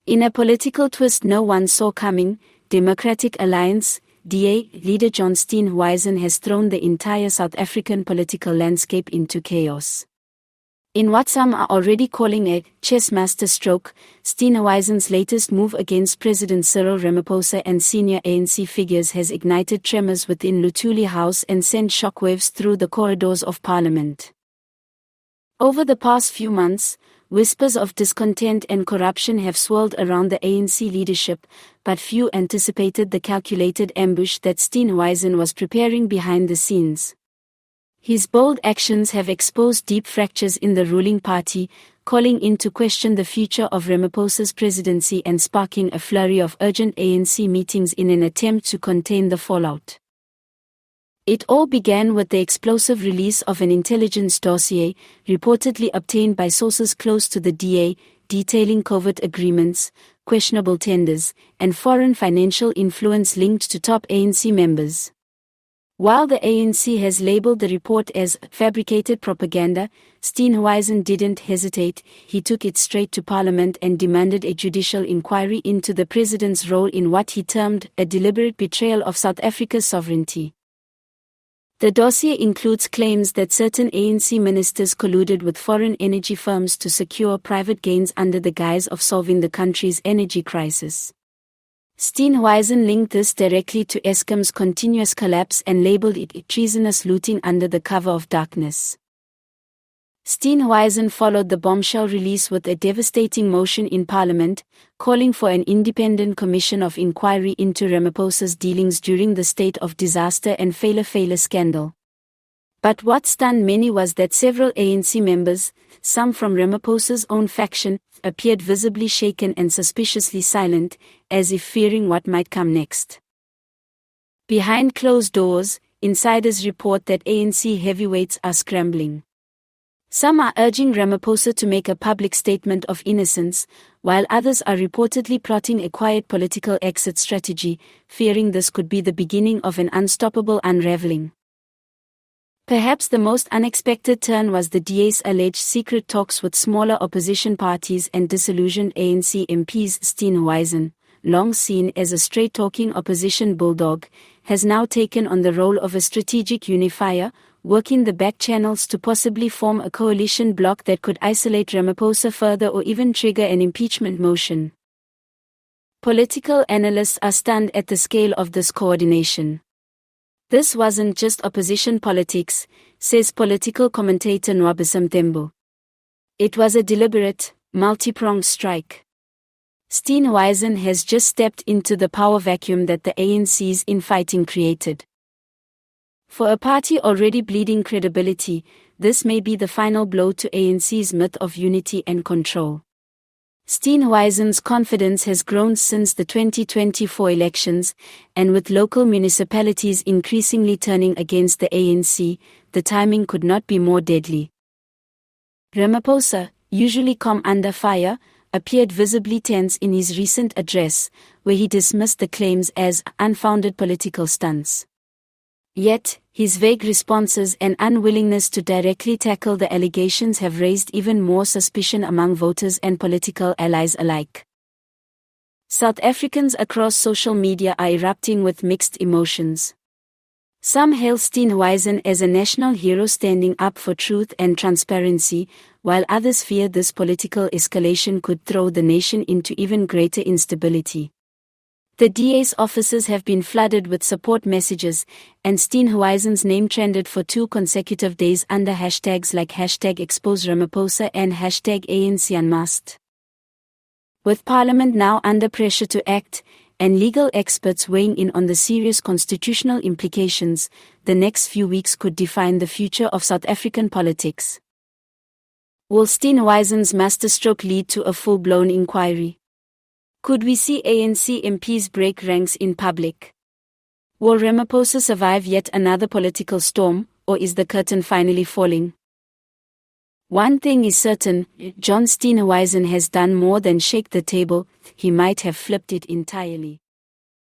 In a political twist no one saw coming, Democratic Alliance, DA, leader John Steenhuisen has thrown the entire South African political landscape into chaos. In what some are already calling a chessmaster stroke, Steenhuisen's latest move against President Cyril Ramaphosa and senior ANC figures has ignited tremors within Luthuli House and sent shockwaves through the corridors of Parliament. Over the past few months, whispers of discontent and corruption have swirled around the ANC leadership, but few anticipated the calculated ambush that Steenhuisen was preparing behind the scenes. His bold actions have exposed deep fractures in the ruling party, calling into question the future of Ramaphosa's presidency and sparking a flurry of urgent ANC meetings in an attempt to contain the fallout. It all began with the explosive release of an intelligence dossier, reportedly obtained by sources close to the DA, detailing covert agreements, questionable tenders, and foreign financial influence linked to top ANC members. While the ANC has labeled the report as fabricated propaganda, Steenhuisen didn't hesitate. He took it straight to Parliament and demanded a judicial inquiry into the president's role in what he termed a deliberate betrayal of South Africa's sovereignty. The dossier includes claims that certain ANC ministers colluded with foreign energy firms to secure private gains under the guise of solving the country's energy crisis. Steenhuisen linked this directly to Eskom's continuous collapse and labeled it treasonous looting under the cover of darkness. Steenhuisen followed the bombshell release with a devastating motion in Parliament, calling for an independent commission of inquiry into Ramaphosa's dealings during the state of disaster and failure scandal. But what stunned many was that several ANC members, some from Ramaphosa's own faction, appeared visibly shaken and suspiciously silent, as if fearing what might come next. Behind closed doors, insiders report that ANC heavyweights are scrambling. Some are urging Ramaphosa to make a public statement of innocence, while others are reportedly plotting a quiet political exit strategy, fearing this could be the beginning of an unstoppable unraveling. Perhaps the most unexpected turn was the DA's alleged secret talks with smaller opposition parties and disillusioned ANC MPs. Steenhuisen, long seen as a straight-talking opposition bulldog, has now taken on the role of a strategic unifier, working the back channels to possibly form a coalition bloc that could isolate Ramaphosa further or even trigger an impeachment motion. Political analysts are stunned at the scale of this coordination. This wasn't just opposition politics, says political commentator Nwabisa Mthembu. It was a deliberate, multi-pronged strike. Steenhuisen has just stepped into the power vacuum that the ANC's infighting created. For a party already bleeding credibility, this may be the final blow to ANC's myth of unity and control. Steenhuisen's confidence has grown since the 2024 elections, and with local municipalities increasingly turning against the ANC, the timing could not be more deadly. Ramaphosa, usually calm under fire, appeared visibly tense in his recent address, where he dismissed the claims as unfounded political stunts. Yet, his vague responses and unwillingness to directly tackle the allegations have raised even more suspicion among voters and political allies alike. South Africans across social media are erupting with mixed emotions. Some hail Steenhuisen as a national hero standing up for truth and transparency, while others fear this political escalation could throw the nation into even greater instability. The DA's offices have been flooded with support messages, and Steenhuisen's name trended for 2 consecutive days under hashtags like #ExposeRamaphosa and #ANCUnmasked. With Parliament now under pressure to act, and legal experts weighing in on the serious constitutional implications, the next few weeks could define the future of South African politics. Will Steenhuisen's masterstroke lead to a full-blown inquiry? Could we see ANC MPs break ranks in public? Will Ramaphosa survive yet another political storm, or is the curtain finally falling? One thing is certain, John Steenhuisen has done more than shake the table, he might have flipped it entirely.